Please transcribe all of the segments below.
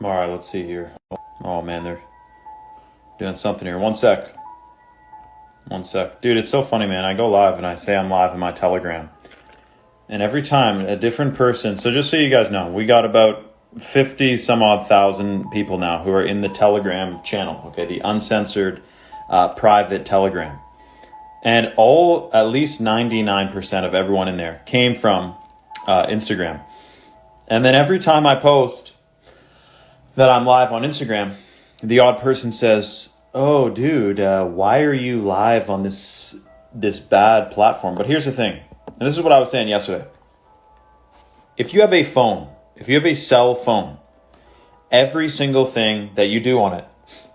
All right, let's see here. Oh man, they're doing something here. One sec. Dude, it's so funny, man. I go live and I say I'm live in my Telegram. And every time a different person, so just so you guys know, we got about 50 some odd thousand people now who are in the Telegram channel, okay, the uncensored private Telegram. And at least 99% of everyone in there came from Instagram. And then every time I post that I'm live on Instagram, the odd person says, "Oh, dude, why are you live on this bad platform?" But here's the thing, and this is what I was saying yesterday. If you have a phone, if you have a cell phone, every single thing that you do on it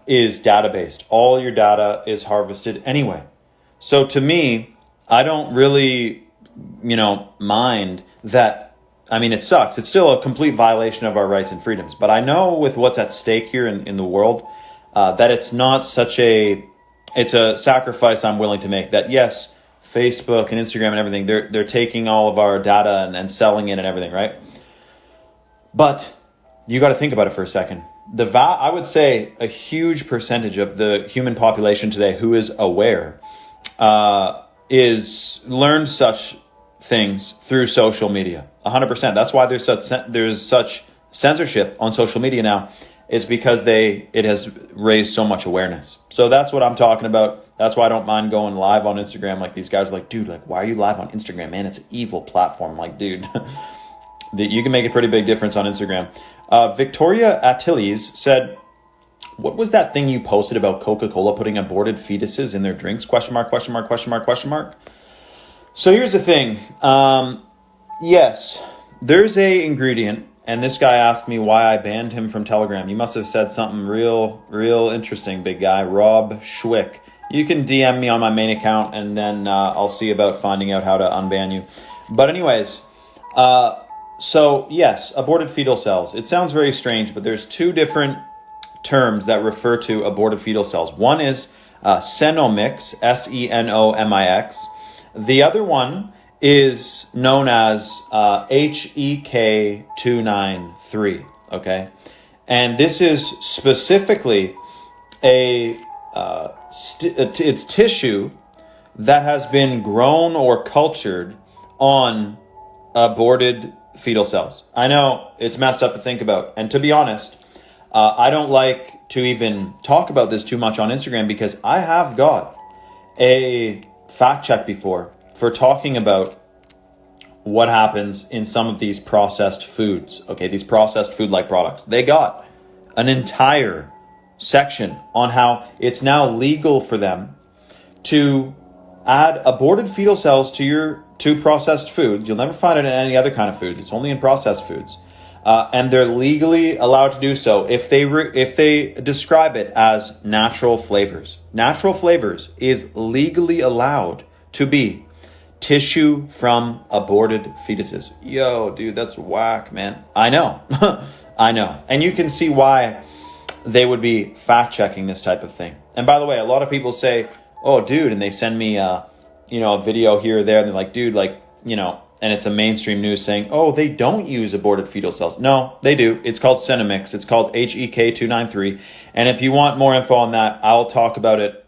is data-based. All your data is harvested anyway. So to me, I don't really, mind that. I mean, it sucks. It's still a complete violation of our rights and freedoms. But I know with what's at stake here in the world, that it's not it's a sacrifice I'm willing to make. That yes, Facebook and Instagram and everything, they're taking all of our data and selling it and everything, right? But you got to think about it for a second. I would say a huge percentage of the human population today who is aware is learned such things through social media. 100%. That's why there's such censorship on social media now, is because it has raised so much awareness. So that's what I'm talking about. That's why I don't mind going live on Instagram. Like, these guys are like, dude, like, why are you live on Instagram, man? It's an evil platform. I'm like, dude, you can make a pretty big difference on Instagram. Victoria Attiles said, "What was that thing you posted about Coca-Cola putting aborted fetuses in their drinks? Question mark, question mark, question mark, question mark." So here's the thing. Yes, there's a ingredient, and this guy asked me why I banned him from Telegram. You must have said something real interesting, big guy. Rob Schwick. You can DM me on my main account, and then I'll see about finding out how to unban you. But anyways, so yes, aborted fetal cells. It sounds very strange, but there's two different terms that refer to aborted fetal cells. One is Senomix, Senomix. The other one is known as HEK293, okay? And this is specifically it's tissue that has been grown or cultured on aborted fetal cells. I know it's messed up to think about, and to be honest, I don't like to even talk about this too much on Instagram, because I have got a fact check before for talking about what happens in some of these processed foods, okay, these processed food-like products. They got an entire section on how it's now legal for them to add aborted fetal cells to processed foods. You'll never find it in any other kind of foods. It's only in processed foods. And they're legally allowed to do so if they describe it as natural flavors. Natural flavors is legally allowed to be tissue from aborted fetuses. Yo, dude, that's whack, man. I know. I know. And you can see why they would be fact checking this type of thing. And by the way, a lot of people say, "Oh, dude," and they send me a video here or there, and they're like, "Dude, like, and it's a mainstream news saying, "Oh, they don't use aborted fetal cells." No, they do. It's called Senomix. It's called HEK293. And if you want more info on that, I'll talk about it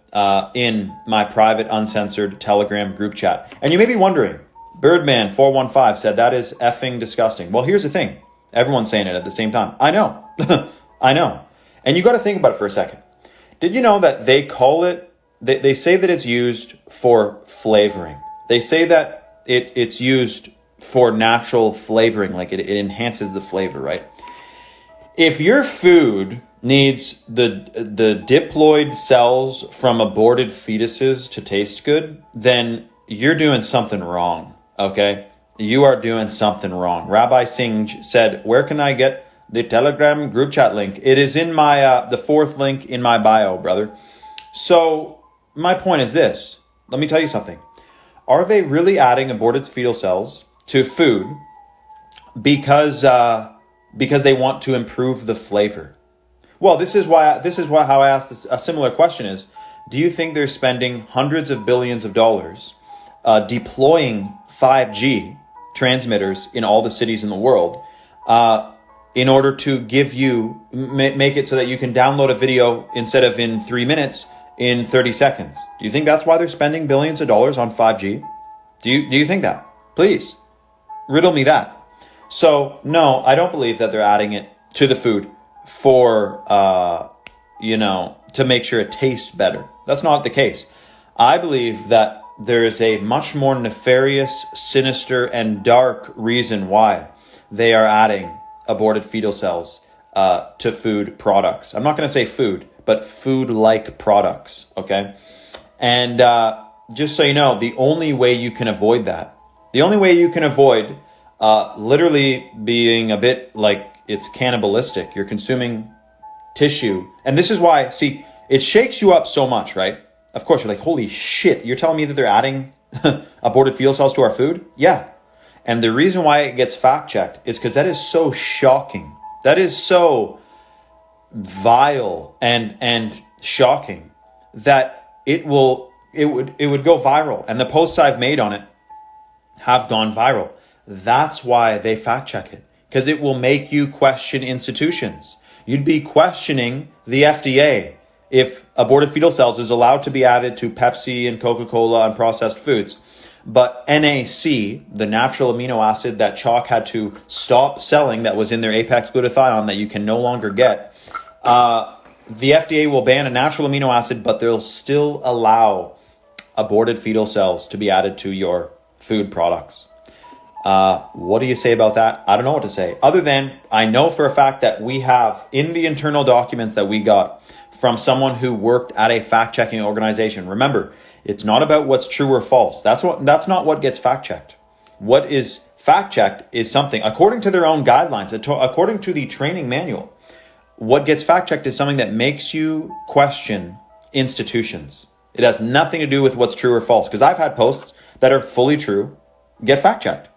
in my private uncensored Telegram group chat. And you may be wondering, Birdman415 said that is effing disgusting. Well, here's the thing. Everyone's saying it at the same time. I know. I know. And you got to think about it for a second. Did you know that they call it, they say that it's used for flavoring. They say that it's used for natural flavoring, like it enhances the flavor, right? If your food needs the diploid cells from aborted fetuses to taste good, then you're doing something wrong, okay? You are doing something wrong. Rabbi Singh said, "Where can I get the Telegram group chat link?" It is in my the fourth link in my bio, brother. So my point is this. Let me tell you something. Are they really adding aborted fetal cells to food because they want to improve the flavor? Well, this is why how I asked a similar question is, do you think they're spending hundreds of billions of dollars deploying 5G transmitters in all the cities in the world in order to give you, make it so that you can download a video instead of in 3 minutes, in 30 seconds. Do you think that's why they're spending billions of dollars on 5G? Do you think that? Please, riddle me that. So, no, I don't believe that they're adding it to the food for, to make sure it tastes better. That's not the case. I believe that there is a much more nefarious, sinister, and dark reason why they are adding aborted fetal cells to food products. I'm not going to say food, but food-like products, okay? And just so you know, the only way you can avoid that, the only way you can avoid literally being a bit like it's cannibalistic, you're consuming tissue. And this is why, see, it shakes you up so much, right? Of course, you're like, holy shit, you're telling me that they're adding aborted fetal cells to our food? Yeah. And the reason why it gets fact-checked is because that is so shocking. That is so vile and shocking that it would go viral. And the posts I've made on it have gone viral. That's why they fact-check it, because it will make you question institutions. You'd be questioning the FDA if aborted fetal cells is allowed to be added to Pepsi and Coca-Cola and processed foods. But NAC, the natural amino acid that Chalk had to stop selling that was in their Apex glutathione that you can no longer get, the FDA will ban a natural amino acid, but they'll still allow aborted fetal cells to be added to your food products. What do you say about that? I don't know what to say. Other than, I know for a fact that we have, in the internal documents that we got from someone who worked at a fact-checking organization. Remember, it's not about what's true or false. That's not what gets fact-checked. What is fact-checked is something, according to their own guidelines, according to the training manual, what gets fact-checked is something that makes you question institutions. It has nothing to do with what's true or false. Because I've had posts that are fully true get fact-checked.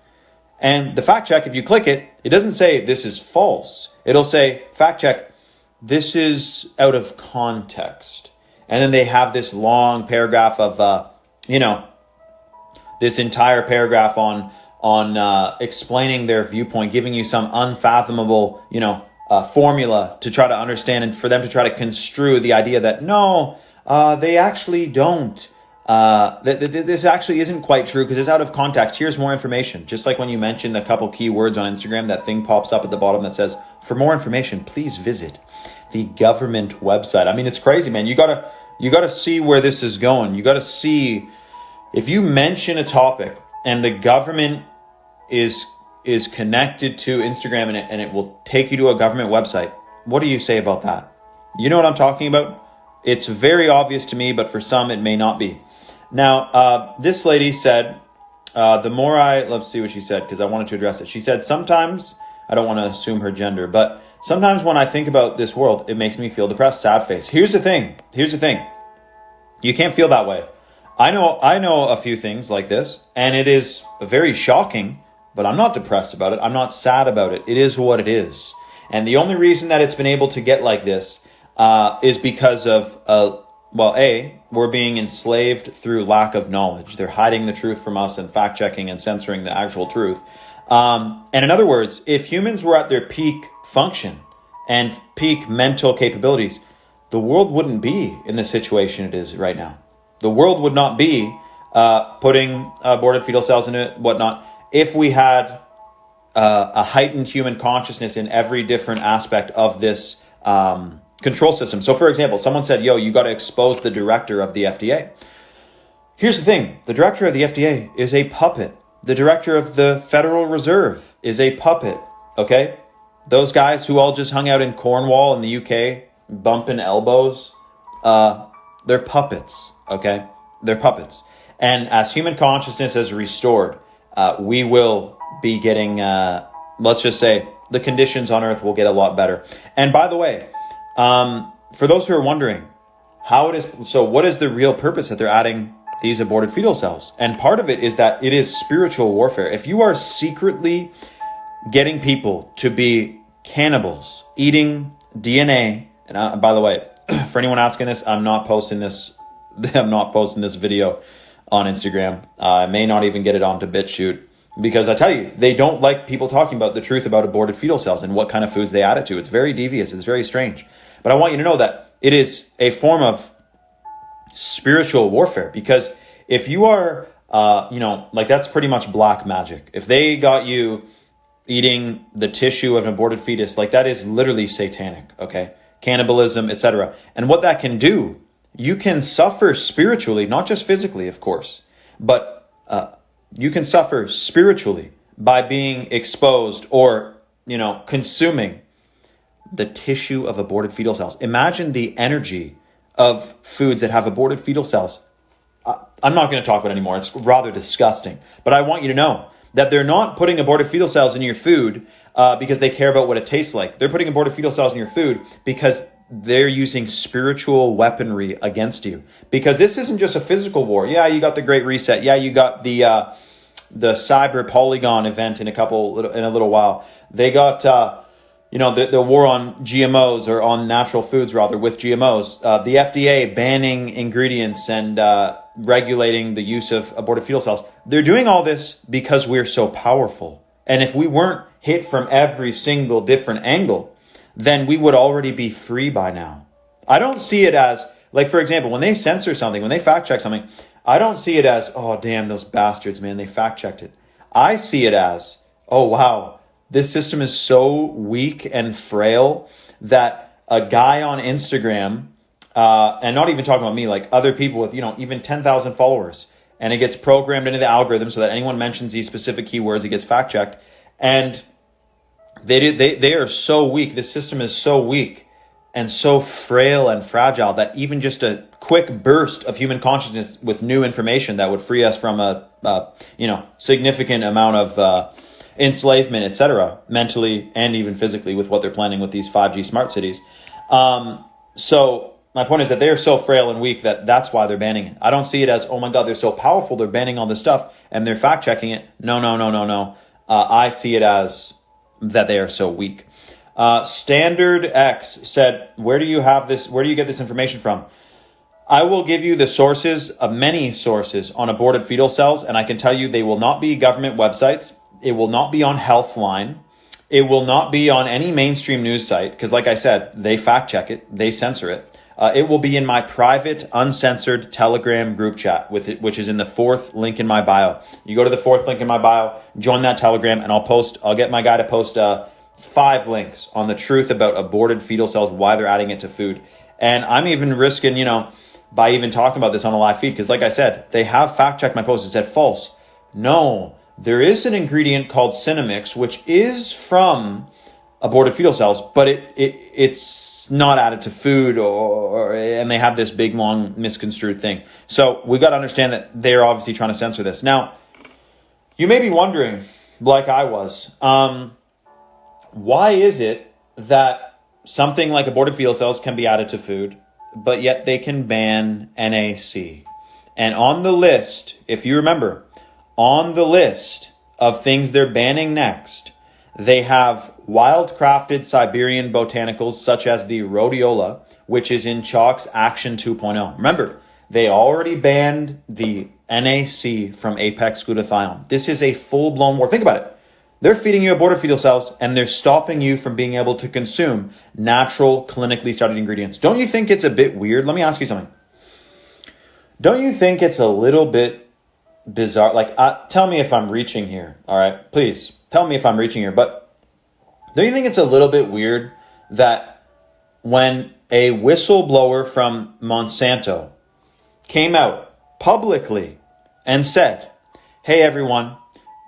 And the fact-check, if you click it, it doesn't say this is false. It'll say fact-check, this is out of context. And then they have this long paragraph of, this entire paragraph on explaining their viewpoint, giving you some unfathomable, formula to try to understand and for them to try to construe the idea that, no, they actually don't. This actually isn't quite true because it's out of context. Here's more information. Just like when you mention a couple keywords on Instagram, that thing pops up at the bottom that says, for more information, please visit the government website. I mean, it's crazy, man. You gotta see where this is going. You gotta see, if you mention a topic and the government is connected to Instagram and it will take you to a government website. What do you say about that? You know what I'm talking about? It's very obvious to me, but for some it may not be. Now, this lady said, let's see what she said, because I wanted to address it. She said, sometimes, I don't want to assume her gender, but sometimes when I think about this world, it makes me feel depressed, sad face. Here's the thing. You can't feel that way. I know a few things like this, and it is very shocking, but I'm not depressed about it. I'm not sad about it. It is what it is. And the only reason that it's been able to get like this is because of, we're being enslaved through lack of knowledge. They're hiding the truth from us and fact-checking and censoring the actual truth. And in other words, if humans were at their peak function and peak mental capabilities, the world wouldn't be in the situation it is right now. The world would not be putting aborted fetal cells into it, whatnot, if we had a heightened human consciousness in every different aspect of this control system. So for example, someone said, you got to expose the director of the FDA. Here's the thing. The director of the FDA is a puppet. The director of the Federal Reserve is a puppet. Okay? Those guys who all just hung out in Cornwall in the UK, bumping elbows, they're puppets. Okay? They're puppets. And as human consciousness is restored, we will be getting, let's just say, the conditions on Earth will get a lot better. And by the way, for those who are wondering what is the real purpose that they're adding these aborted fetal cells? And part of it is that it is spiritual warfare. If you are secretly getting people to be cannibals, eating DNA, and by the way, for anyone asking this, I'm not posting this video on Instagram. I may not even get it onto BitChute. Because I tell you, they don't like people talking about the truth about aborted fetal cells and what kind of foods they add it to. It's very devious. It's very strange. But I want you to know that it is a form of spiritual warfare, because if you are, like, that's pretty much black magic. If they got you eating the tissue of an aborted fetus, like, that is literally satanic, okay? Cannibalism, etc. And what that can do, you can suffer spiritually, not just physically, of course, but you can suffer spiritually by being exposed or, consuming the tissue of aborted fetal cells. Imagine the energy of foods that have aborted fetal cells. I'm not going to talk about it anymore. It's rather disgusting. But I want you to know that they're not putting aborted fetal cells in your food because they care about what it tastes like. They're putting aborted fetal cells in your food because they're using spiritual weaponry against you. Because this isn't just a physical war. Yeah, you got the Great Reset. Yeah, you got the Cyber Polygon event in a little while. They got the war on GMOs, or on natural foods rather, with GMOs. The FDA banning ingredients and regulating the use of aborted fetal cells. They're doing all this because we're so powerful. And if we weren't hit from every single different angle, then we would already be free by now. I don't see it as, like, for example, when they censor something, when they fact check something, I don't see it as, oh, damn, those bastards, man, they fact checked it. I see it as, oh, wow, this system is so weak and frail that a guy on Instagram, and not even talking about me, like other people with, even 10,000 followers, and it gets programmed into the algorithm so that anyone mentions these specific keywords, it gets fact checked. And they are so weak. This system is so weak and so frail and fragile that even just a quick burst of human consciousness with new information that would free us from a significant amount of enslavement, etc., mentally and even physically, with what they're planning with these 5G smart cities. So my point is that they are so frail and weak that's why they're banning it. I don't see it as, oh my God, they're so powerful, they're banning all this stuff and they're fact checking it. No. I see it as that they are so weak. Standard X said, where do you get this information from? I will give you the sources of many sources on aborted fetal cells, and I can tell you they will not be government websites. It will not be on Healthline. It will not be on any mainstream news site, because like I said, they fact check it, they censor it. It will be in my private, uncensored Telegram group chat, which is in the 4th link in my bio. You go to the 4th link in my bio, join that Telegram, and I'll get my guy to post 5 links on the truth about aborted fetal cells, why they're adding it to food. And I'm even risking, by even talking about this on a live feed, because like I said, they have fact checked my post. It said false. No, there is an ingredient called Cinnamix, which is from aborted fetal cells, but it's not added to food, and they have this big, long, misconstrued thing. So we got to understand that they're obviously trying to censor this. Now, you may be wondering, like I was, why is it that something like aborted fetal cells can be added to food, but yet they can ban NAC? And on the list, if you remember, on the list of things they're banning next, they have wild-crafted Siberian botanicals such as the rhodiola, which is in Chalk's Action 2.0. Remember, they already banned the NAC from apex glutathione. This is a full-blown war. Think about it. They're feeding you aborted fetal cells, and they're stopping you from being able to consume natural, clinically studied ingredients. Don't you think it's a bit weird? Let me ask you something. Don't you think it's a little bit bizarre? Like, tell me if I'm reaching here, all right? Please, tell me if I'm reaching here. But don't you think it's a little bit weird that when a whistleblower from Monsanto came out publicly and said, hey, everyone,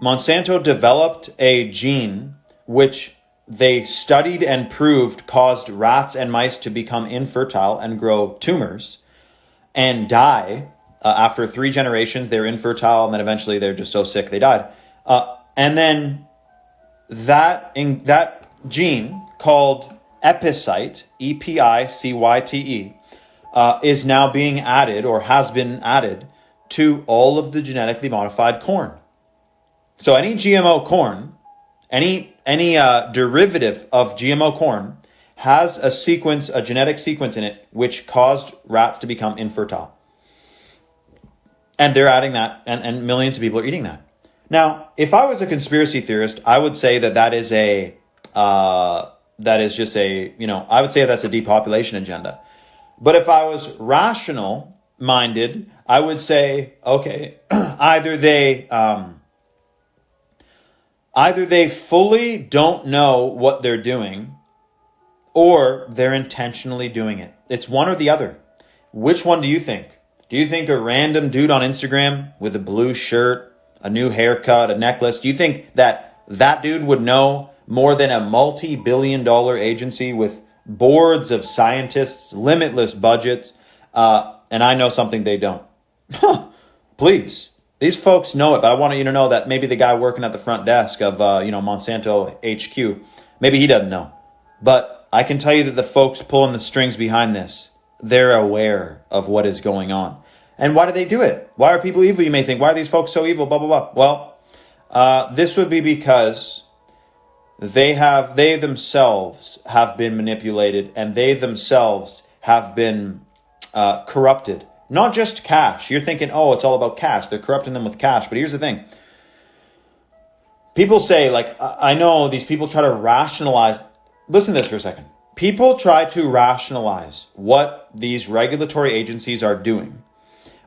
Monsanto developed a gene which they studied and proved caused rats and mice to become infertile and grow tumors and die. After 3 generations, they're infertile, and then eventually they're just so sick they died. And then that gene called Epicyte, Epicyte, is now being added, or has been added, to all of the genetically modified corn. So any GMO corn, any derivative of GMO corn has a genetic sequence in it which caused rats to become infertile. And they're adding that, and millions of people are eating that. Now, if I was a conspiracy theorist, I would say that is just a, I would say that's a depopulation agenda. But if I was rational minded, I would say, okay, either they fully don't know what they're doing, or they're intentionally doing it. It's one or the other. Which one do you think? Do you think a random dude on Instagram with a blue shirt, a new haircut, a necklace, do you think that dude would know more than a multi-billion-dollar agency with boards of scientists, limitless budgets, and I know something they don't? Please. These folks know it, but I want you to know that maybe the guy working at the front desk of Monsanto HQ, maybe he doesn't know. But I can tell you that the folks pulling the strings behind this, they're aware of what is going on. And why do they do it? Why are people evil, you may think? Why are these folks so evil? Blah, blah, blah. Well, this would be because they themselves have been manipulated, and they themselves have been corrupted. Not just cash. You're thinking, oh, it's all about cash. They're corrupting them with cash. But here's the thing. People say, like, I know these people try to rationalize. Listen to this for a second. People try to rationalize what these regulatory agencies are doing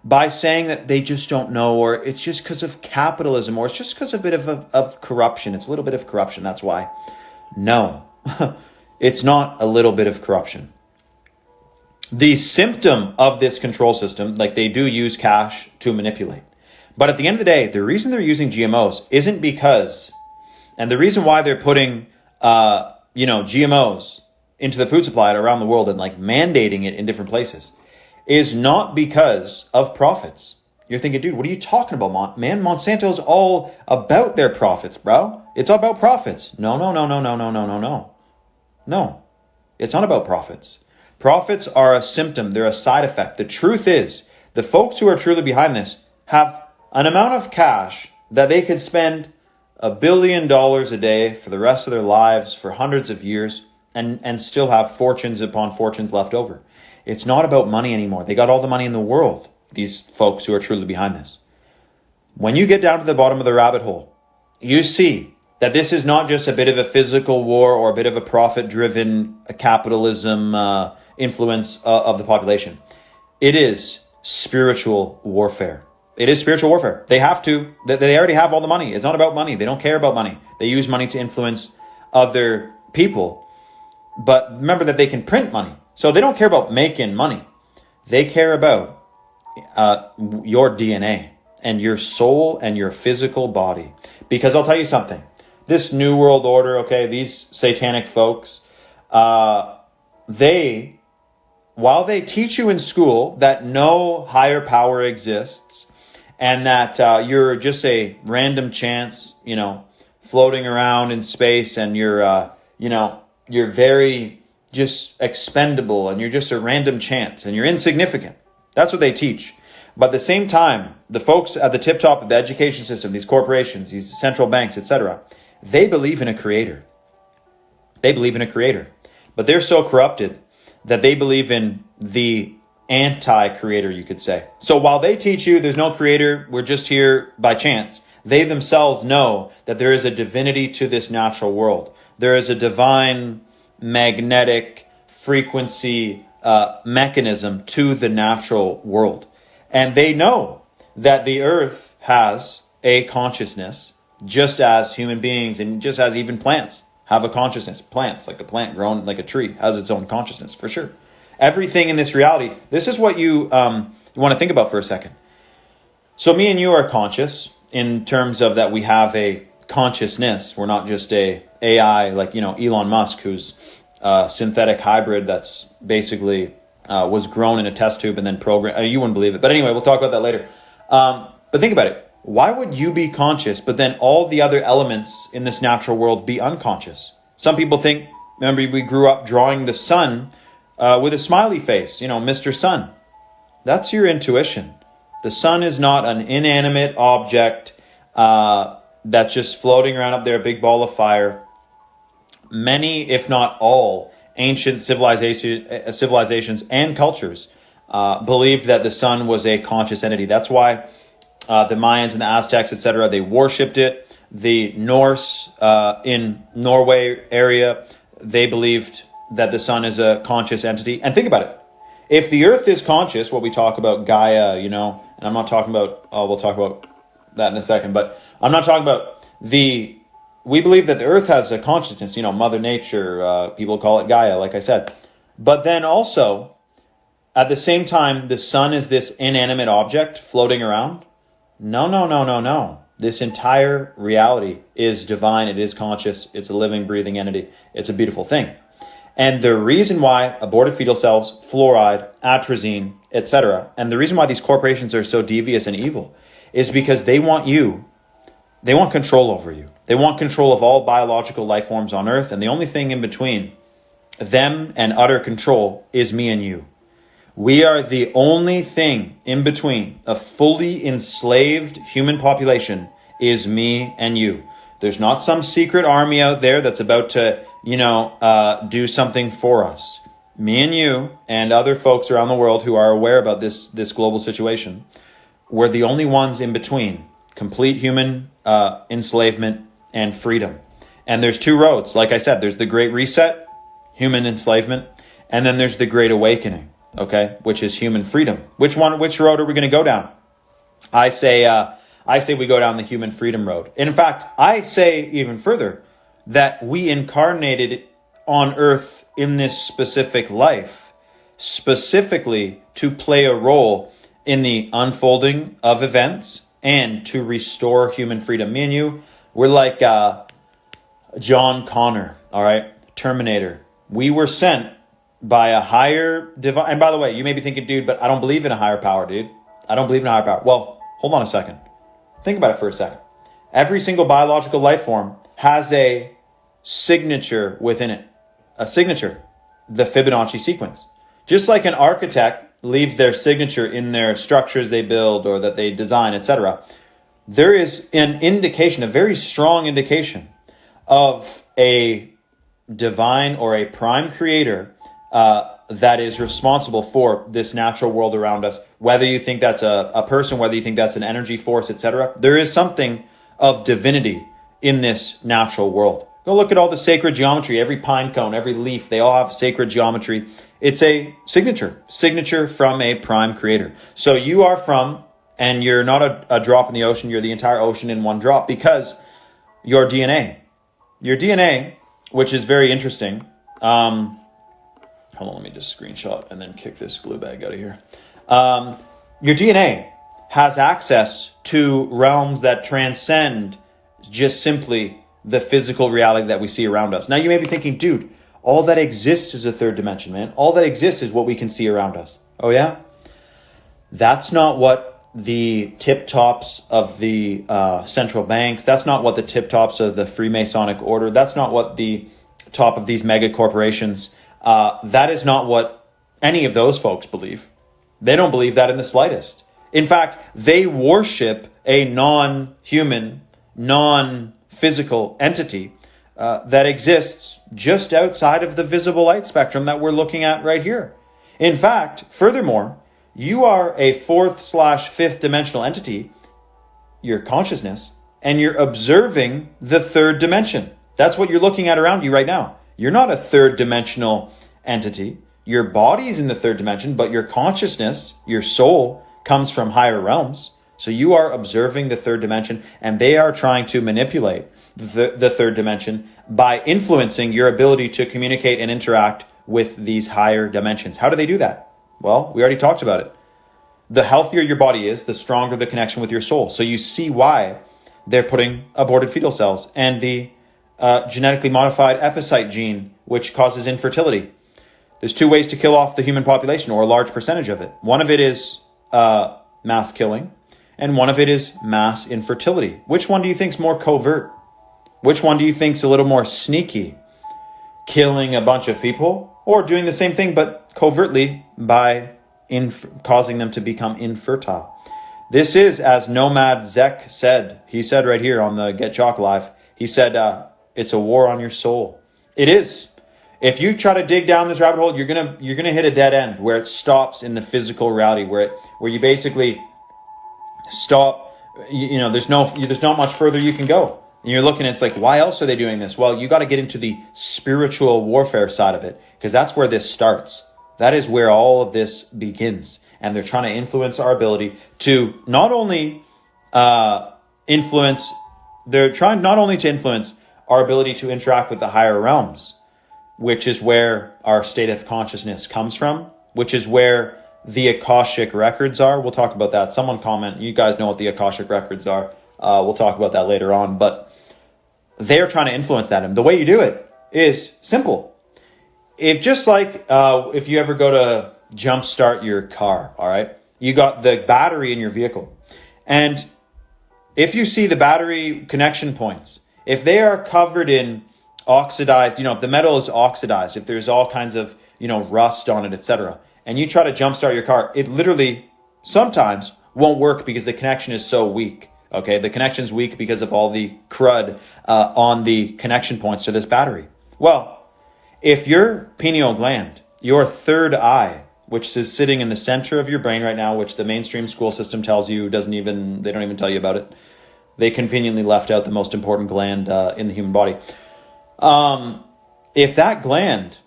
by saying that they just don't know, or it's just because of capitalism, or it's just because of a bit of corruption. It's a little bit of corruption. That's why. No, it's not a little bit of corruption. The symptom of this control system, like, they do use cash to manipulate. But at the end of the day, the reason they're using GMOs isn't because, and the reason why they're putting, GMOs into the food supply around the world and like mandating it in different places is not because of profits. You're thinking, dude, what are you talking about, man? Monsanto's all about their profits, bro. It's all about profits. No. No, it's not about profits. Profits are a symptom. They're a side effect. The truth is, the folks who are truly behind this have an amount of cash that they could spend $1 billion a day for the rest of their lives for hundreds of years and still have fortunes upon fortunes left over. It's not about money anymore. They got all the money in the world, these folks who are truly behind this. When you get down to the bottom of the rabbit hole, you see that this is not just a bit of a physical war or a bit of a profit-driven capitalism influence of the population. It is spiritual warfare. It is spiritual warfare. They have to. They already have all the money. It's not about money. They don't care about money. They use money to influence other people. But remember that they can print money. So they don't care about making money. They care about your DNA and your soul and your physical body. Because I'll tell you something. This New World Order, okay, these satanic folks, while they teach you in school that no higher power exists and that you're just a random chance, floating around in space, and you're very just expendable, and you're just a random chance, and you're insignificant. That's what they teach. But at the same time, the folks at the tip top of the education system, these corporations, these central banks, etc., they believe in a creator. They believe in a creator. But they're so corrupted that they believe in the anti-creator, you could say. So while they teach you there's no creator, we're just here by chance, they themselves know that there is a divinity to this natural world. There is a divine magnetic frequency mechanism to the natural world. And they know that the earth has a consciousness, just as human beings and just as even plants have a consciousness. Plants, like a plant grown like a tree, has its own consciousness, for sure. Everything in this reality, this is what you want to think about for a second. So me and you are conscious in terms of that we have a consciousness. We're not just a AI like, Elon Musk, who's a synthetic hybrid that's basically was grown in a test tube and then programmed. You wouldn't believe it. But anyway, we'll talk about that later. But think about it. Why would you be conscious, but then all the other elements in this natural world be unconscious? Some people think, remember, we grew up drawing the sun with a smiley face, Mr. Sun. That's your intuition. The sun is not an inanimate object that's just floating around up there, a big ball of fire. Many, if not all, ancient civilizations and cultures believed that the sun was a conscious entity. That's why the Mayans and the Aztecs, etc., they worshipped it. The Norse in Norway area, they believed that the sun is a conscious entity. And think about it. If the earth is conscious, what we talk about Gaia, and I'm not talking about, we'll talk about that in a second, but I'm not talking about we believe that the earth has a consciousness, Mother Nature, people call it Gaia, like I said. But then also, at the same time, the sun is this inanimate object floating around. No. This entire reality is divine. It is conscious. It's a living, breathing entity. It's a beautiful thing. And the reason why aborted fetal cells, fluoride, atrazine, etc., and the reason why these corporations are so devious and evil is because they want control over you. They want control of all biological life forms on Earth, and the only thing in between them and utter control is me and you. We are the only thing in between a fully enslaved human population is me and you. There's not some secret army out there that's about to, do something for us. Me and you and other folks around the world who are aware about this global situation, we're the only ones in between complete human enslavement and freedom. And there's two roads. Like I said, there's the Great Reset, human enslavement, and then there's the Great Awakening, okay, which is human freedom. Which road are we going to go down? I say we go down the human freedom road. In fact, I say even further that we incarnated on Earth in this specific life, specifically to play a role in the unfolding of events and to restore human freedom. Me and you, we're like John Connor, all right? Terminator. We were sent by a higher divine. And by the way, you may be thinking, dude, but I don't believe in a higher power, dude. I don't believe in a higher power. Well, hold on a second. Think about it for a second. Every single biological life form has a signature within it. A signature. The Fibonacci sequence. Just like an architect leaves their signature in their structures they build or that they design, etc., there is an indication, a very strong indication of a divine or a prime creator that is responsible for this natural world around us. Whether you think that's a person, whether you think that's an energy force, etc., there is something of divinity in this natural world. Go look at all the sacred geometry. Every pine cone, every leaf, they all have sacred geometry. It's a signature from a prime creator. So you are from, and you're not a drop in the ocean, you're the entire ocean in one drop, because your DNA, which is very interesting. Hold on, let me just screenshot and then kick this glue bag out of here. Your DNA has access to realms that transcend just simply the physical reality that we see around us. Now you may be thinking, dude, all that exists is a third dimension, man. All that exists is what we can see around us. Oh yeah? That's not what the tip tops of the central banks, that's not what the tip tops of the Freemasonic order, that's not what the top of these mega corporations, that is not what any of those folks believe. They don't believe that in the slightest. In fact, they worship a non-human, non-physical entity that exists just outside of the visible light spectrum that we're looking at right here. In fact, furthermore, you are a 4th/5th dimensional entity, your consciousness, and you're observing the third dimension. That's what you're looking at around you right now. You're not a third dimensional entity. Your body's in the third dimension, but your consciousness, your soul, comes from higher realms. So you are observing the third dimension, and they are trying to manipulate the third dimension by influencing your ability to communicate and interact with these higher dimensions. How do they do that? Well, we already talked about it. The healthier your body is, the stronger the connection with your soul. So you see why they're putting aborted fetal cells and the genetically modified epicyte gene, which causes infertility. There's 2 ways to kill off the human population, or a large percentage of it. One of it is mass killing, and one of it is mass infertility. Which one do you think is more covert? Which one do you think is a little more sneaky? Killing a bunch of people, or doing the same thing but covertly by causing them to become infertile? This is, as Nomad Zek said, he said right here on the Get Jock Live, he said, it's a war on your soul. It is. If you try to dig down this rabbit hole, you're gonna hit a dead end where it stops in the physical reality, where you basically stop there's not much further you can go. And you're looking, it's like, why else are they doing this? Well, you got to get into the spiritual warfare side of it, because that's where this starts. That is where all of this begins. And they're trying to influence our ability to not only influence our ability to interact with the higher realms, which is where our state of consciousness comes from, which is where the Akashic records are. We'll talk about that. Someone comment, you guys know what the Akashic records are. We'll talk about that later on, but they're trying to influence that. And the way you do it is simple. If you ever go to jumpstart your car, all right, you got the battery in your vehicle. And if you see the battery connection points, if they are covered in oxidized, if the metal is oxidized, if there's all kinds of, rust on it, etc., and you try to jumpstart your car, it literally sometimes won't work because the connection is so weak. Okay, the connection's weak because of all the crud on the connection points to this battery. Well, if your pineal gland, your third eye, which is sitting in the center of your brain right now, which the mainstream school system tells you they don't even tell you about it. They conveniently left out the most important gland in the human body. If that gland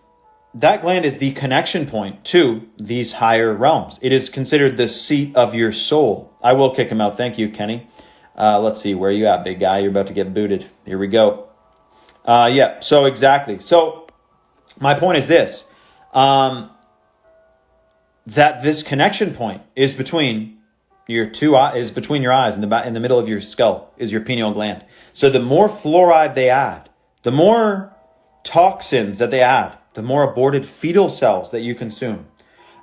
is the connection point to these higher realms. It is considered the seat of your soul. I will kick him out. Thank you, Kenny. Let's see, where are you at, big guy? You're about to get booted. Here we go. So exactly. So my point is this, that this connection point is between your two eyes, is between your eyes, in the middle of your skull is your pineal gland. So the more fluoride they add, the more toxins that they add, the more aborted fetal cells that you consume,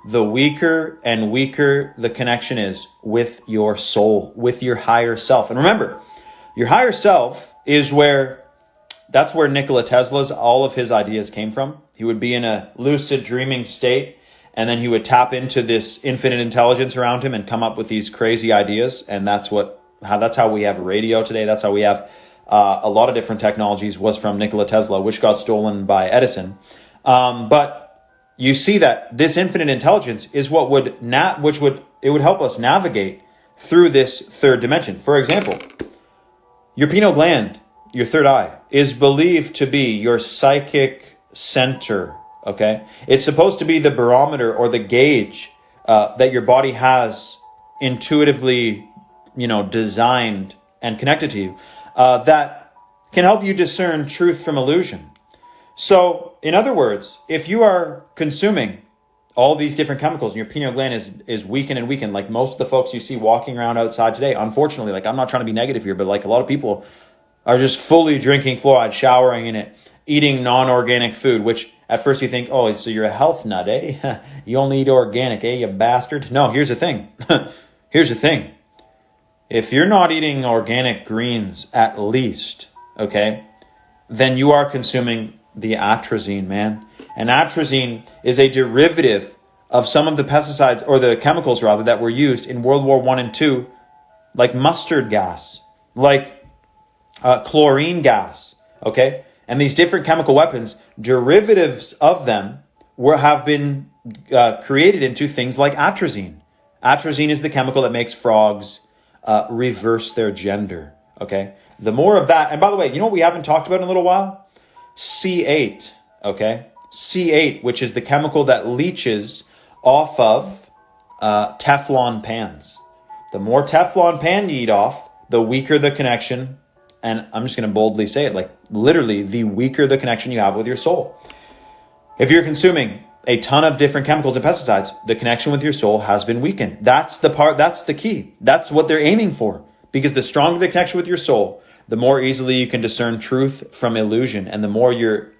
the weaker and weaker the connection is with your soul, with your higher self. And remember, your higher self is that's where Nikola Tesla's, all of his ideas came from. He would be in a lucid dreaming state, and then he would tap into this infinite intelligence around him and come up with these crazy ideas. And that's how we have radio today. That's how we have a lot of different technologies was from Nikola Tesla, which got stolen by Edison. But you see that this infinite intelligence is what would help us navigate through this third dimension. For example, your pineal gland, your third eye, is believed to be your psychic center. Okay, it's supposed to be the barometer or the gauge that your body has intuitively, designed and connected to you, that can help you discern truth from illusion. So, in other words, if you are consuming all these different chemicals and your pineal gland is weakened and weakened, like most of the folks you see walking around outside today, unfortunately, like I'm not trying to be negative here, but like a lot of people are just fully drinking fluoride, showering in it, eating non-organic food, which at first you think, oh, so you're a health nut, eh? You only eat organic, eh, you bastard? No, here's the thing. Here's the thing. If you're not eating organic greens at least, okay, then you are consuming the atrazine, man. And atrazine is a derivative of some of the pesticides, or the chemicals rather, that were used in World War I and II, like mustard gas, like chlorine gas, okay? And these different chemical weapons, derivatives of them have been created into things like atrazine. Atrazine is the chemical that makes frogs reverse their gender, okay? The more of that, and by the way, you know what we haven't talked about in a little while? C8, okay? C8, which is the chemical that leaches off of Teflon pans. The more Teflon pan you eat off, the weaker the connection. And I'm just going to boldly say it, like literally the weaker the connection you have with your soul. If you're consuming a ton of different chemicals and pesticides, the connection with your soul has been weakened. That's the key. That's what they're aiming for. Because the stronger the connection with your soul, the more easily you can discern truth from illusion, and the more your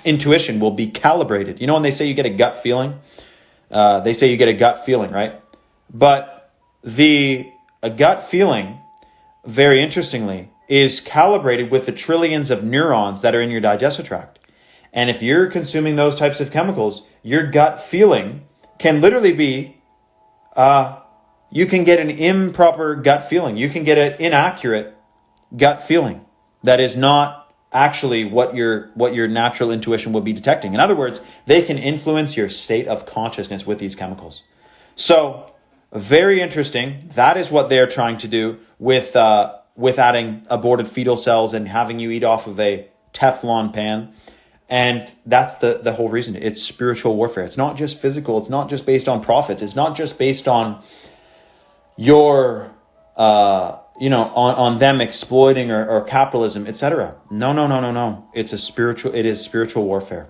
intuition will be calibrated. You know when they say you get a gut feeling? They say you get a gut feeling, right? But a gut feeling, very interestingly, is calibrated with the trillions of neurons that are in your digestive tract. And if you're consuming those types of chemicals, your gut feeling can literally be, you can get an improper gut feeling. You can get an inaccurate gut feeling that is not actually what your natural intuition would be detecting. In other words, they can influence your state of consciousness with these chemicals. So very interesting. That is what they're trying to do with adding aborted fetal cells and having you eat off of a Teflon pan. And that's the whole reason. It's spiritual warfare. It's not just physical. It's not just based on profits. It's not just based on your, on them exploiting or capitalism, etc. No. It is spiritual warfare.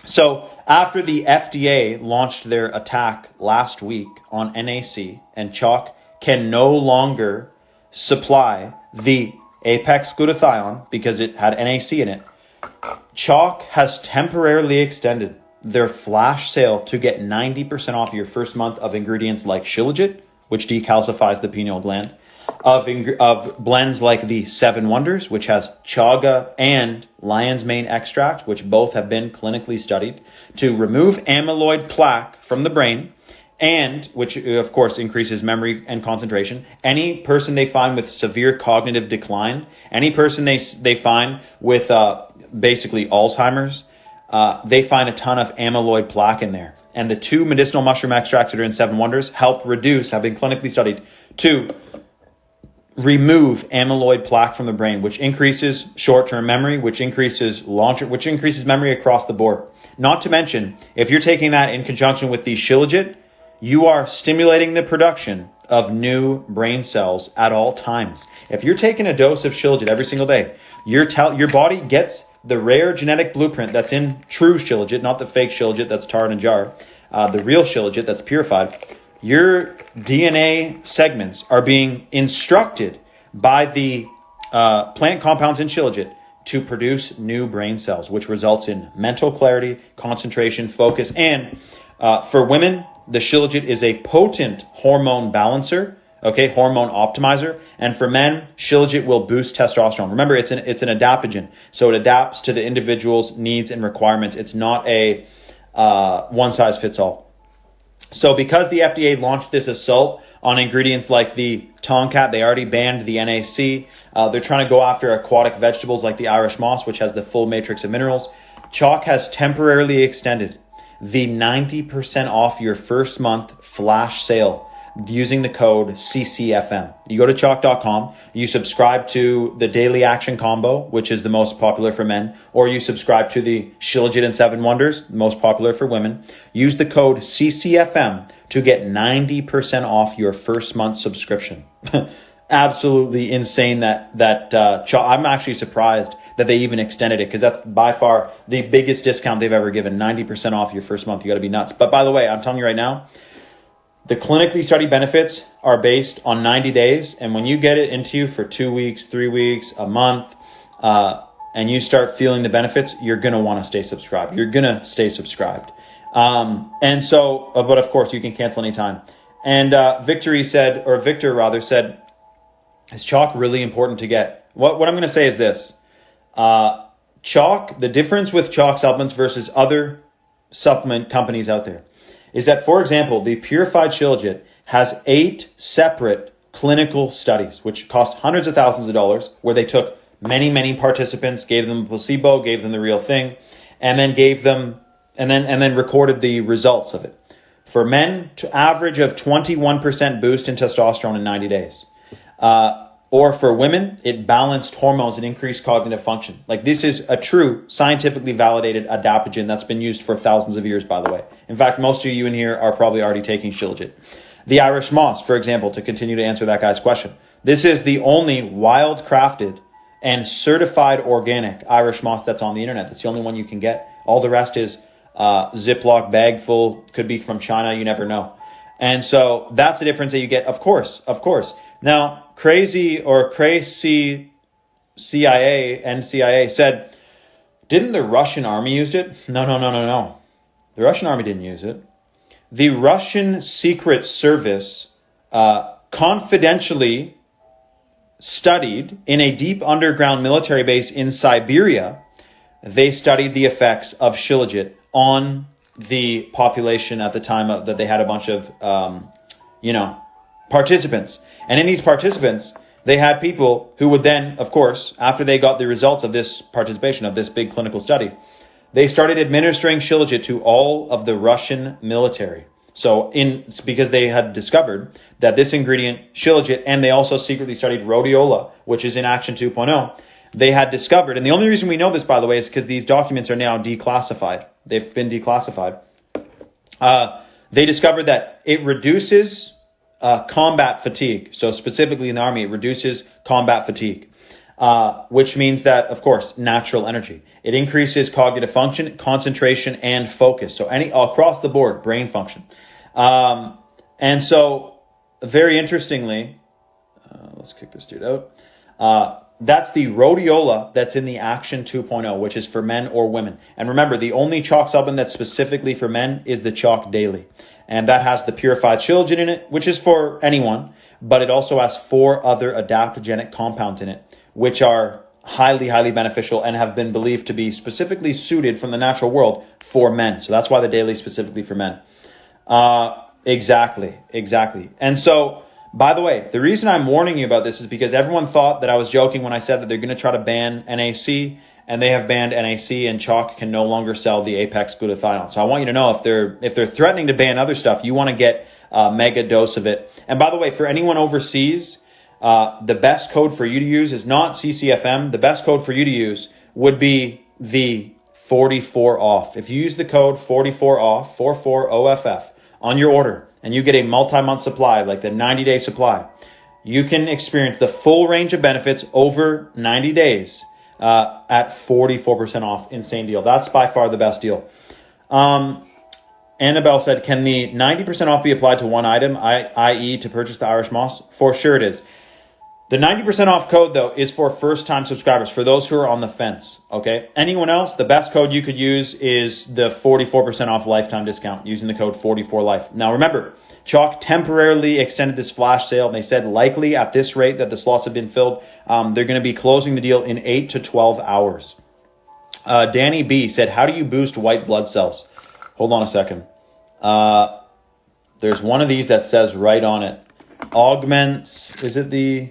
So after the FDA launched their attack last week on NAC, and CHOC can no longer supply the Apex glutathione because it had NAC in it, CHOC has temporarily extended their flash sale to get 90% off your first month of ingredients like Shilajit, which decalcifies the pineal gland, of blends like the Seven Wonders, which has chaga and lion's mane extract, which both have been clinically studied to remove amyloid plaque from the brain, and which of course increases memory and concentration. Any person they find with severe cognitive decline, any person they find with basically Alzheimer's, they find a ton of amyloid plaque in there. And the 2 medicinal mushroom extracts that are in Seven Wonders have been clinically studied to remove amyloid plaque from the brain, which increases short-term memory, which increases memory across the board. Not to mention, if you're taking that in conjunction with the Shilajit, you are stimulating the production of new brain cells at all times. If you're taking a dose of Shilajit every single day, your body gets the rare genetic blueprint that's in true Shilajit, not the fake Shilajit that's tarred in a jar, the real Shilajit that's purified. Your DNA segments are being instructed by the plant compounds in Shilajit to produce new brain cells, which results in mental clarity, concentration, focus, and for women, the Shilajit is a potent hormone balancer, hormone optimizer. And for men, Shilajit will boost testosterone. Remember, it's an adaptogen, so it adapts to the individual's needs and requirements. It's not a one-size-fits-all. So because the FDA launched this assault on ingredients like the tomcat, they already banned the NAC. They're trying to go after aquatic vegetables like the Irish moss, which has the full matrix of minerals. CHOC has temporarily extended the 90% off your first month flash sale using the code CCFM. You go to chalk.com, you subscribe to the Daily Action Combo, which is the most popular for men, or you subscribe to the Shilajit and Seven Wonders, most popular for women. Use the code CCFM to get 90% off your first month subscription. Absolutely insane that I'm actually surprised that they even extended it, because that's by far the biggest discount they've ever given. 90% off your first month. You got to be nuts. But by the way, I'm telling you right now, the clinically studied benefits are based on 90 days. And when you get it into you for 2 weeks, 3 weeks, a month, and you start feeling the benefits, you're going to want to stay subscribed. You're going to stay subscribed. And so, but of course you can cancel anytime. And Victor said, is CHOC really important to get? What I'm going to say is this. CHOC, the difference with CHOC supplements versus other supplement companies out there is that, for example, the purified Shilajit has 8 separate clinical studies, which cost hundreds of thousands of dollars, where they took many participants, gave them a placebo, gave them the real thing, and then recorded the results of it. For men, to average of 21% boost in testosterone in 90 days. Or for women, it balanced hormones and increased cognitive function. Like, this is a true scientifically validated adaptogen that's been used for thousands of years, by the way. In fact, most of you in here are probably already taking Shilajit. The Irish moss, for example, to continue to answer that guy's question. This is the only wild crafted and certified organic Irish moss that's on the internet. That's the only one you can get. All the rest is Ziploc bag full, could be from China, you never know. And so that's the difference that you get, of course. Now, crazy NCIA said, didn't the Russian army use it? No. The Russian army didn't use it. The Russian Secret Service confidentially studied in a deep underground military base in Siberia. They studied the effects of Shilajit on the population at the time that they had a bunch of, participants. And in these participants, they had people who would then, of course, after they got the results of this participation, of this big clinical study, they started administering Shilajit to all of the Russian military. So it's because they had discovered that this ingredient, shilajit, and they also secretly studied rhodiola, which is in Action 2.0. They had discovered, and the only reason we know this, by the way, is because these documents are now declassified. They've been declassified. They discovered that it reduces combat fatigue. So specifically in the army, it reduces combat fatigue, which means that, of course, natural energy. It increases cognitive function, concentration, and focus. So across the board, brain function. And so, very interestingly, let's kick this dude out. That's the rhodiola that's in the Action 2.0, which is for men or women. And remember, the only chalk supplement that's specifically for men is the Chalk Daily. And that has the purified shilajit in it, which is for anyone, but it also has 4 other adaptogenic compounds in it, which are highly, highly beneficial and have been believed to be specifically suited from the natural world for men. So that's why the daily is specifically for men. Exactly. And so, by the way, the reason I'm warning you about this is because everyone thought that I was joking when I said that they're going to try to ban NAC, and they have banned NAC, and chalk can no longer sell the Apex glutathione. So I want you to know, if they're threatening to ban other stuff, you want to get a mega dose of it. And by the way, for anyone overseas, the best code for you to use is not CCFM. The best code for you to use would be the 44 off. If you use the code 44 off, 44 OFF on your order, and you get a multi-month supply, like the 90-day supply, you can experience the full range of benefits over 90 days at 44% off. Insane deal. That's by far the best deal. Annabelle said, can the 90% off be applied to one item, i.e. to purchase the Irish Moss? For sure it is. The 90% off code, though, is for first-time subscribers, for those who are on the fence, okay? Anyone else, the best code you could use is the 44% off lifetime discount using the code 44life. Now, remember, Chalk temporarily extended this flash sale, and they said likely at this rate that the slots have been filled, they're going to be closing the deal in 8 to 12 hours. Danny B said, how do you boost white blood cells? Hold on a second. There's one of these that says right on it, augments, is it the...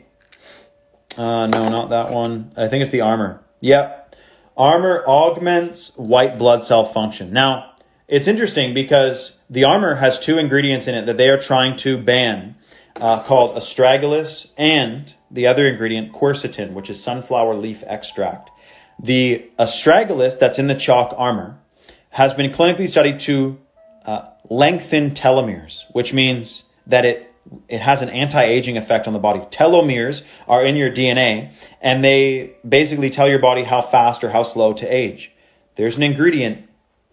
no, not that one. I think it's the Armor. Yep. Armor augments white blood cell function. Now, it's interesting because the Armor has 2 ingredients in it that they are trying to ban, called astragalus and the other ingredient, quercetin, which is sunflower leaf extract. The astragalus that's in the chalk Armor has been clinically studied to lengthen telomeres, which means that it has an anti-aging effect on the body. Telomeres are in your DNA, and they basically tell your body how fast or how slow to age. There's an ingredient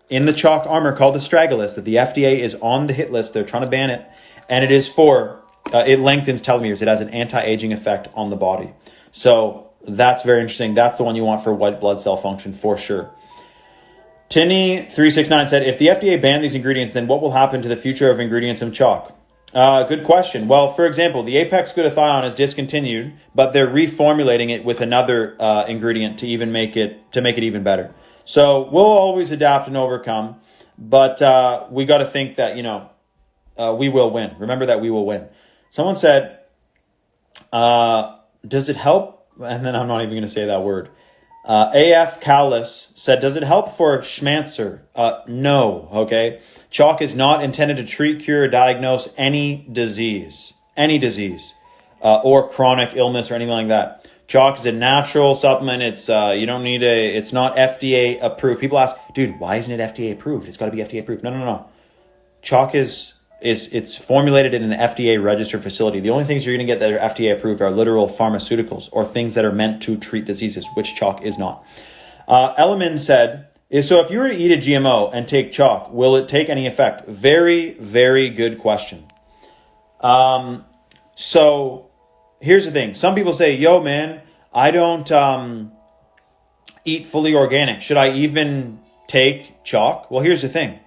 in the chalk Armor called astragalus that the FDA is on the hit list. They're trying to ban it, and it is for, it lengthens telomeres. It has an anti-aging effect on the body. So that's very interesting. That's the one you want for white blood cell function for sure. Tinny369 said, if the FDA banned these ingredients, then what will happen to the future of ingredients in chalk? Good question. Well, for example, the Apex glutathione is discontinued, but they're reformulating it with another ingredient to make it even better. So we'll always adapt and overcome, but we got to think that, we will win. Remember that we will win. Someone said, does it help? And then I'm not even going to say that word. AF Callis said, does it help for schmancer? No, okay? Chalk is not intended to treat, cure, or diagnose any disease, or chronic illness or anything like that. Chalk is a natural supplement. It's it's not FDA approved. People ask, dude, why isn't it FDA approved? It's got to be FDA approved. No. Chalk it's formulated in an FDA registered facility. The only things you're going to get that are FDA approved are literal pharmaceuticals or things that are meant to treat diseases, which chalk is not. Elliman said, so if you were to eat a GMO and take chalk, will it take any effect? Very, very good question. So here's the thing. Some people say, yo, man, I don't eat fully organic. Should I even take chalk? Well, here's the thing.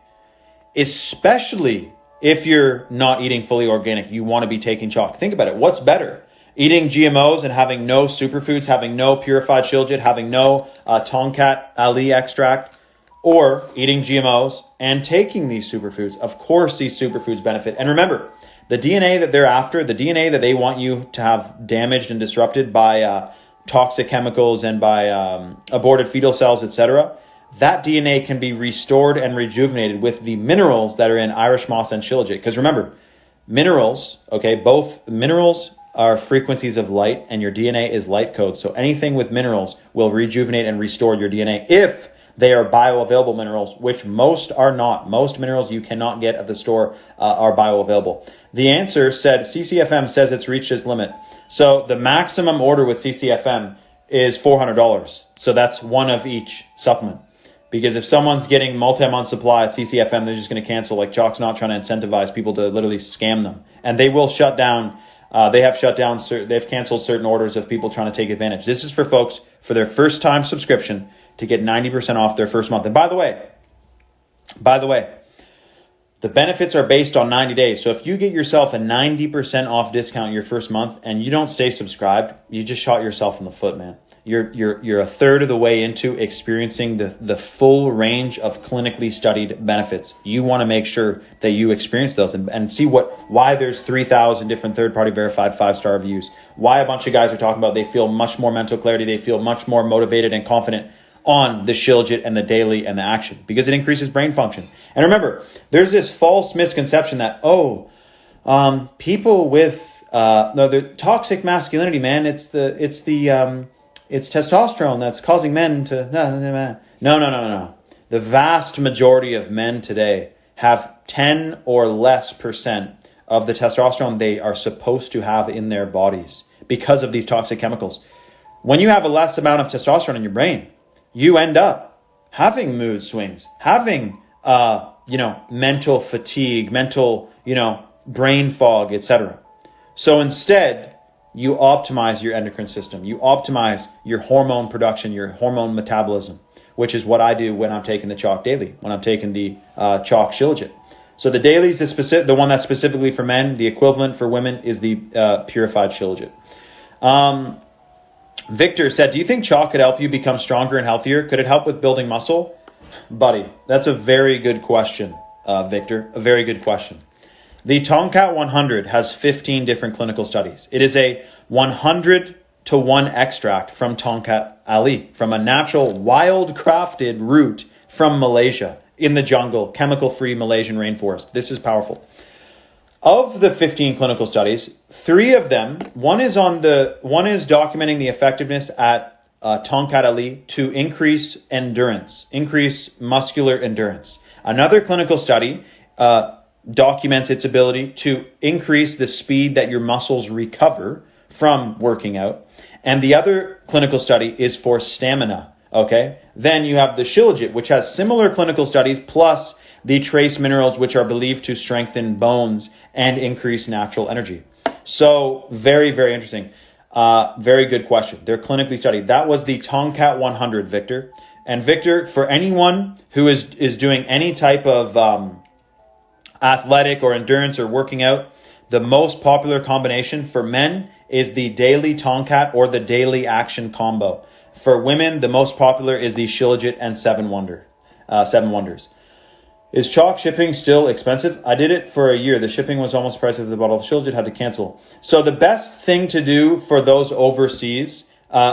Especially if you're not eating fully organic, you want to be taking chalk. Think about it. What's better? Eating GMOs and having no superfoods, having no purified shilajit, having no Tonkat Ali extract, or eating GMOs and taking these superfoods. Of course, these superfoods benefit. And remember, the DNA that they're after, the DNA that they want you to have damaged and disrupted by toxic chemicals and by aborted fetal cells, etc., that DNA can be restored and rejuvenated with the minerals that are in Irish moss and shilajit. Because remember, minerals, okay, both minerals are frequencies of light and your DNA is light code. So anything with minerals will rejuvenate and restore your DNA if they are bioavailable minerals, which most are not. Most minerals you cannot get at the store are bioavailable. The answer said CCFM says it's reached its limit. So the maximum order with CCFM is $400. So that's one of each supplement. Because if someone's getting multi-month supply at CCFM, they're just going to cancel. Like Chalk's not trying to incentivize people to literally scam them. And they will shut down. They've canceled certain orders of people trying to take advantage. This is for folks for their first time subscription to get 90% off their first month. And by the way, the benefits are based on 90 days. So if you get yourself a 90% off discount your first month and you don't stay subscribed, you just shot yourself in the foot, man. You're a third of the way into experiencing the full range of clinically studied benefits. You want to make sure that you experience those and see why there's 3,000 different third-party verified 5-star reviews. Why a bunch of guys are talking about they feel much more mental clarity, they feel much more motivated and confident on the shilajit and the daily and the action because it increases brain function. And remember, there's this false misconception that people with the toxic masculinity, man, it's testosterone that's causing men to... No. The vast majority of men today have 10 or less % of the testosterone they are supposed to have in their bodies because of these toxic chemicals. When you have a less amount of testosterone in your brain, you end up having mood swings, having, mental fatigue, mental, brain fog, etc. So instead, you optimize your endocrine system. You optimize your hormone production, your hormone metabolism, which is what I do when I'm taking the Chalk Daily, when I'm taking the Chalk Shilajit. So the Daily is the one that's specifically for men. The equivalent for women is the purified Shilajit. Victor said, do you think Chalk could help you become stronger and healthier? Could it help with building muscle? Buddy, that's a very good question, Victor. A very good question. The Tomcat 100 has 15 different clinical studies. It is a 100-to-1 extract from Tomcat Ali, from a natural, wild-crafted root from Malaysia, in the jungle, chemical-free Malaysian rainforest. This is powerful. Of the 15 clinical studies, 3 of them, one is documenting the effectiveness at Tomcat Ali to increase endurance, increase muscular endurance. Another clinical study documents its ability to increase the speed that your muscles recover from working out. And the other clinical study is for stamina, okay? Then you have the Shilajit, which has similar clinical studies, plus the trace minerals, which are believed to strengthen bones and increase natural energy. So very, very interesting. Very good question. They're clinically studied. That was the Tomcat 100, Victor. And Victor, for anyone who is doing any type of athletic or endurance or working out, the most popular combination for men is the Daily Tomcat or the Daily Action combo. For women, the most popular is the Shilajit and 7 Wonders. Is Chalk shipping still expensive? I did it for a year. The shipping was almost the price of the bottle of Shilajit, had to cancel. So the best thing to do for those overseas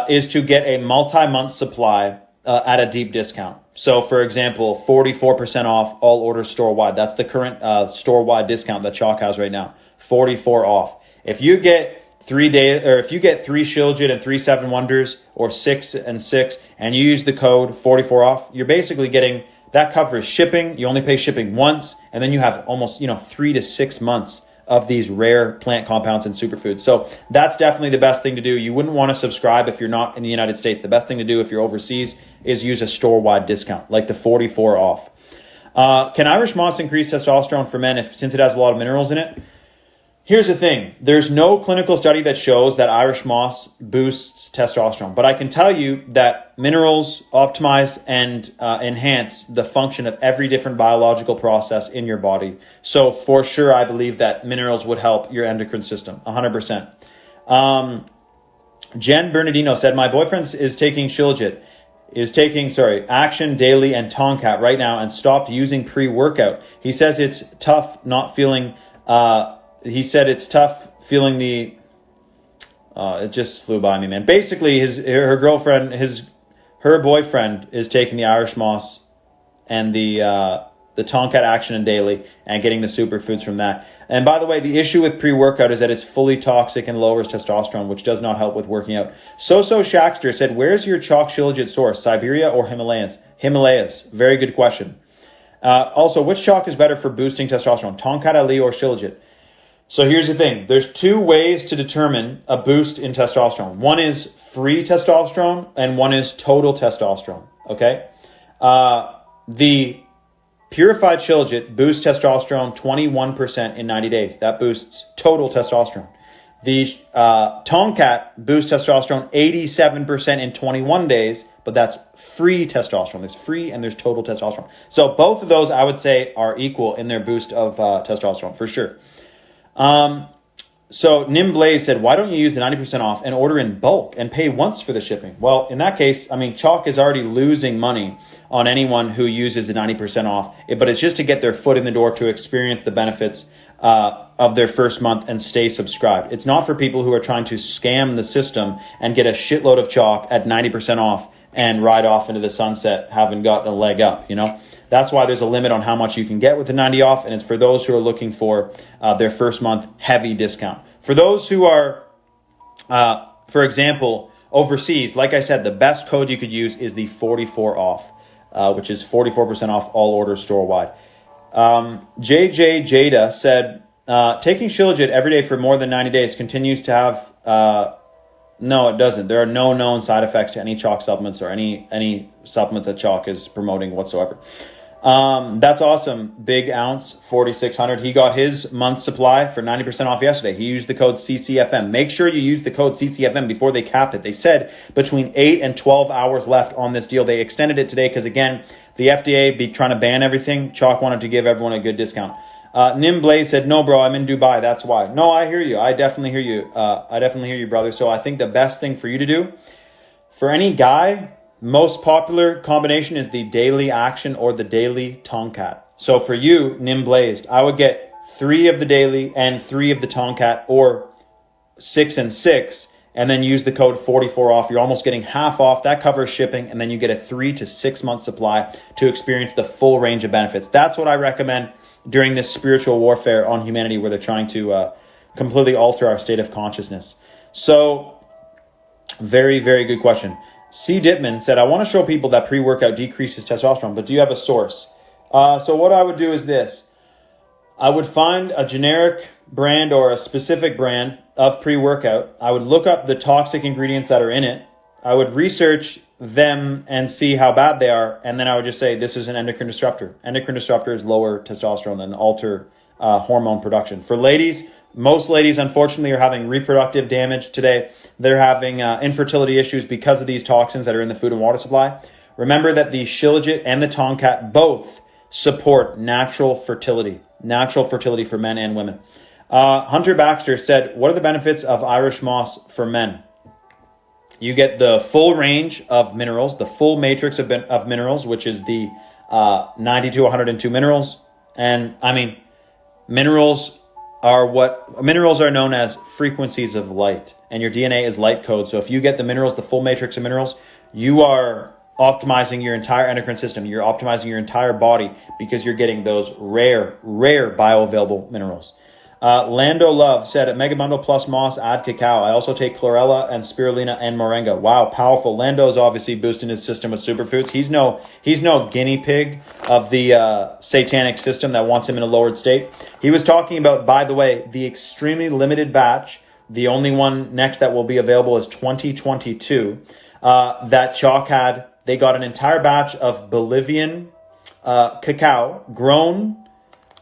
is to get a multi-month supply at a deep discount. So for example, 44% off all orders store-wide. That's the current store-wide discount that Chalk has right now. 44 off. If you get 3 Shilajit and 3 7 Wonders, or 6 and 6, and you use the code 44 off, you're basically getting... That covers shipping. You only pay shipping once, and then you have almost 3 to 6 months of these rare plant compounds and superfoods. So that's definitely the best thing to do. You wouldn't want to subscribe if you're not in the United States. The best thing to do if you're overseas is use a store-wide discount, like the 44 off. Can Irish moss increase testosterone for men since it has a lot of minerals in it? Here's the thing. There's no clinical study that shows that Irish moss boosts testosterone. But I can tell you that minerals optimize and enhance the function of every different biological process in your body. So for sure, I believe that minerals would help your endocrine system, 100%. Jen Bernardino said, my boyfriend is taking Shilajit, Action, Daily, and Tomcat right now and stopped using pre-workout. He says it's tough not feeling... He said it's tough feeling the... it just flew by me, man. Basically, her her boyfriend is taking the Irish Moss and the Tomcat Action and Daily and getting the superfoods from that. And by the way, the issue with pre-workout is that it's fully toxic and lowers testosterone, which does not help with working out. So-So Shaxter said, where's your chalk shilajit source, Siberia or Himalayas? Himalayas. Very good question. Also, which chalk is better for boosting testosterone, Tomcat Ali or shilajit? So here's the thing. There's two ways to determine a boost in testosterone. One is free testosterone and one is total testosterone. Okay? The purified shilajit boosts testosterone 21% in 90 days. That boosts total testosterone. The Tomcat boosts testosterone 87% in 21 days, but that's free testosterone. There's free and there's total testosterone. So both of those, I would say, are equal in their boost of testosterone, for sure. So Nim Blaze said, why don't you use the 90% off and order in bulk and pay once for the shipping? Well, in that case, I mean, Chalk is already losing money on anyone who uses the 90% off, but it's just to get their foot in the door to experience the benefits of their first month and stay subscribed. It's not for people who are trying to scam the system and get a shitload of Chalk at 90% off and ride off into the sunset having gotten a leg up, you know? That's why there's a limit on how much you can get with the 90 off, and it's for those who are looking for their first month heavy discount. For those who are, for example, overseas, like I said, the best code you could use is the 44 off, which is 44% off all orders store-wide. JJ Jada said, taking Shilajit every day for more than 90 days continues to have... No, it doesn't. There are no known side effects to any chalk supplements or any supplements that chalk is promoting whatsoever. That's awesome. Big Ounce 4600. He got his month's supply for 90% off yesterday. He used the code CCFM. Make sure you use the code CCFM before they capped it. They said between 8 and 12 hours left on this deal. They extended it today because, again, the FDA be trying to ban everything. Chalk wanted to give everyone a good discount. Nim Blaze said, no, bro, I'm in Dubai. That's why. No, I hear you. I definitely hear you. I definitely hear you, brother. So I think the best thing for you to do, for any guy, most popular combination is the Daily Action or the Daily Tomcat. So for you, Nim Blazed, I would get 3 of the Daily and 3 of the Tomcat, or 6 and 6, and then use the code 44 off. You're almost getting half off. That covers shipping, and then you get a 3 to 6 month supply to experience the full range of benefits. That's what I recommend during this spiritual warfare on humanity where they're trying to completely alter our state of consciousness. So, very, very good question. C. Dittman said, I want to show people that pre-workout decreases testosterone, but do you have a source? So what I would do is this. I would find a generic brand or a specific brand of pre-workout. I would look up the toxic ingredients that are in it. I would research them and see how bad they are, and then I would just say this is an endocrine disruptor. Endocrine disruptors lower testosterone and alter hormone production. For ladies, most ladies unfortunately are having reproductive damage today. They're having infertility issues because of these toxins that are in the food and water supply. Remember that the Shilajit and the Tomcat both support natural fertility for men and women. Hunter Baxter said, what are the benefits of Irish moss for men? You get the full range of minerals, the full matrix of minerals, which is the 90 to 102 minerals. And I mean, minerals are known as frequencies of light, and your DNA is light code. So if you get the minerals, the full matrix of minerals, you are optimizing your entire endocrine system. You're optimizing your entire body because you're getting those rare bioavailable minerals. Lando Love said, at Mega Bundle plus Moss, add cacao. I also take chlorella and spirulina and moringa. Wow, powerful. Lando's obviously boosting his system with superfoods. He's no guinea pig of the satanic system that wants him in a lowered state. He was talking about, by the way, the extremely limited batch. The only one next that will be available is 2022. That Chalk had, they got an entire batch of Bolivian cacao grown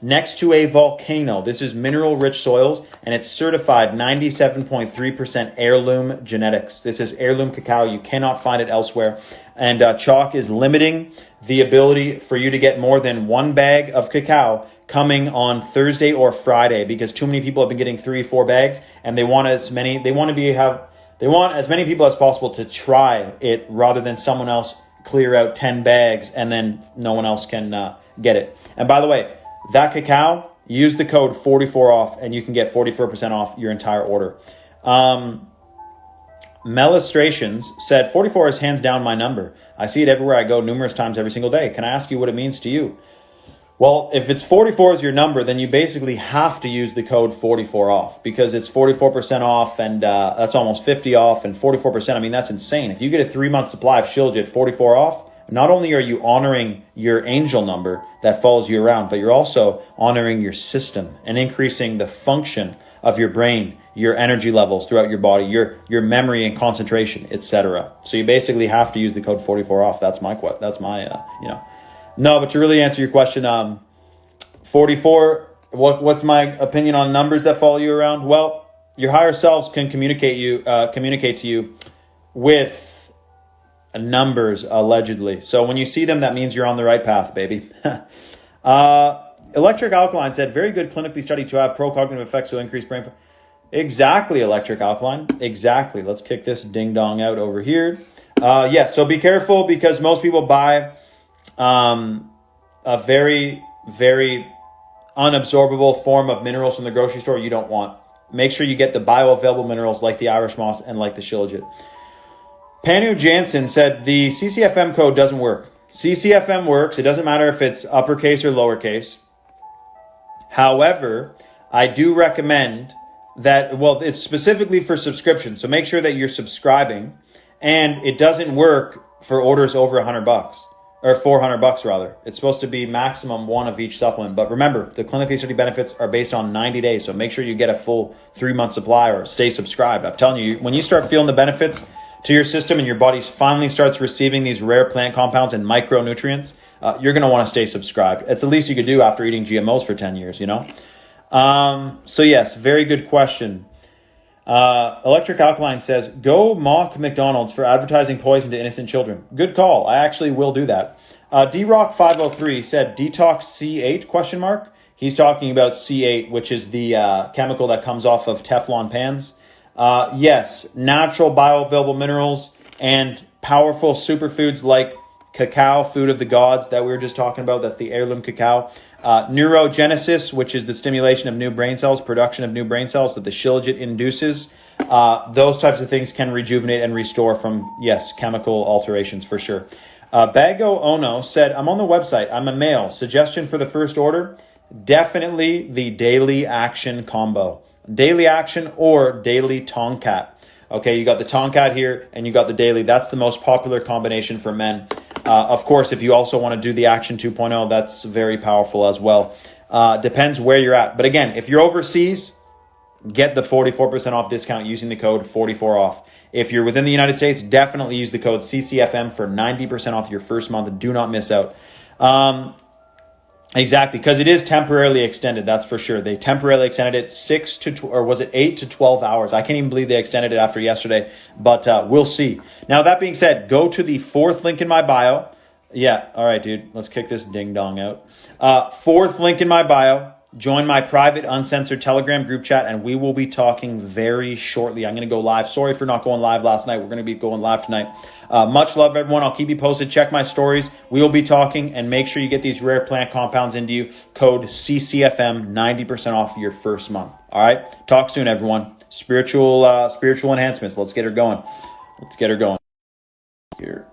next to a volcano. This is mineral-rich soils, and it's certified 97.3% heirloom genetics. This is heirloom cacao. You cannot find it elsewhere. And Chalk is limiting the ability for you to get more than 1 bag of cacao coming on Thursday or Friday, because too many people have been getting 3-4 bags, and they want as many people as possible to try it rather than someone else clear out 10 bags and then no one else can get it. And by the way, that cacao, use the code 44 off and you can get 44% off your entire order. Melistrations said, 44 is hands down my number. I see it everywhere I go numerous times every single day. Can I ask you what it means to you? Well, if it's 44 is your number, then you basically have to use the code 44 off because it's 44% off and that's almost 50 off and 44%. I mean, that's insane. If you get a 3-month supply of Shilajit at 44 off, not only are you honoring your angel number that follows you around, but you're also honoring your system and increasing the function of your brain, your energy levels throughout your body, your memory and concentration, etc. So you basically have to use the code 44 off. That's my No, but to really answer your question, 44, what's my opinion on numbers that follow you around? Well, your higher selves can communicate to you with numbers, allegedly. So when you see them, that means you're on the right path, baby. Electric Alkaline said, very good clinically studied to have pro-cognitive effects to increase brain. Exactly, Electric Alkaline. Exactly. Let's kick this ding-dong out over here. So be careful because most people buy a very, very unabsorbable form of minerals from the grocery store you don't want. Make sure you get the bioavailable minerals like the Irish moss and like the Shilajit. Panu Jansen said the CCFM code doesn't work. CCFM works. It doesn't matter if it's uppercase or lowercase. However, I do recommend that, it's specifically for subscription. So make sure that you're subscribing, and it doesn't work for orders over $100 or $400 rather. It's supposed to be maximum one of each supplement. But remember, the clinically studied benefits are based on 90 days. So make sure you get a full 3-month supply or stay subscribed. I'm telling you, when you start feeling the benefits to your system and your body finally starts receiving these rare plant compounds and micronutrients, you're going to want to stay subscribed. It's the least you could do after eating GMOs for 10 years, So yes, very good question. Electric Alkaline says, go mock McDonald's for advertising poison to innocent children. Good call. I actually will do that. DRock503 said, detox C8, ? He's talking about C8, which is the chemical that comes off of Teflon pans. Yes, natural bioavailable minerals and powerful superfoods like cacao, food of the gods that we were just talking about. That's the heirloom cacao. Neurogenesis, which is the stimulation of new brain cells, production of new brain cells that the Shilajit induces. Those types of things can rejuvenate and restore from, chemical alterations for sure. Bago Ono said, I'm on the website. I'm a male. Suggestion for the first order? Definitely the daily action combo. Daily action or daily Tonkat. Okay, you got the Tonkat here and you got the daily. That's the most popular combination for men. Of course, if you also want to do the Action 2.0, that's very powerful as well. Depends where you're at. But again, if you're overseas, get the 44% off discount using the code 44 off. If you're within the United States, definitely use the code CCFM for 90% off your first month. Do not miss out. Exactly, because it is temporarily extended, that's for sure. They temporarily extended it 8 to 12 hours. I can't even believe they extended it after yesterday, but we'll see. Now, that being said, go to the 4th link in my bio. Yeah, all right, dude, let's kick this ding-dong out. 4th link in my bio. Join my private, uncensored Telegram group chat, and we will be talking very shortly. I'm going to go live. Sorry for not going live last night. We're going to be going live tonight. Much love, everyone. I'll keep you posted. Check my stories. We will be talking, and make sure you get these rare plant compounds into you. Code CCFM, 90% off your first month. All right? Talk soon, everyone. Spiritual enhancements. Let's get her going. Here.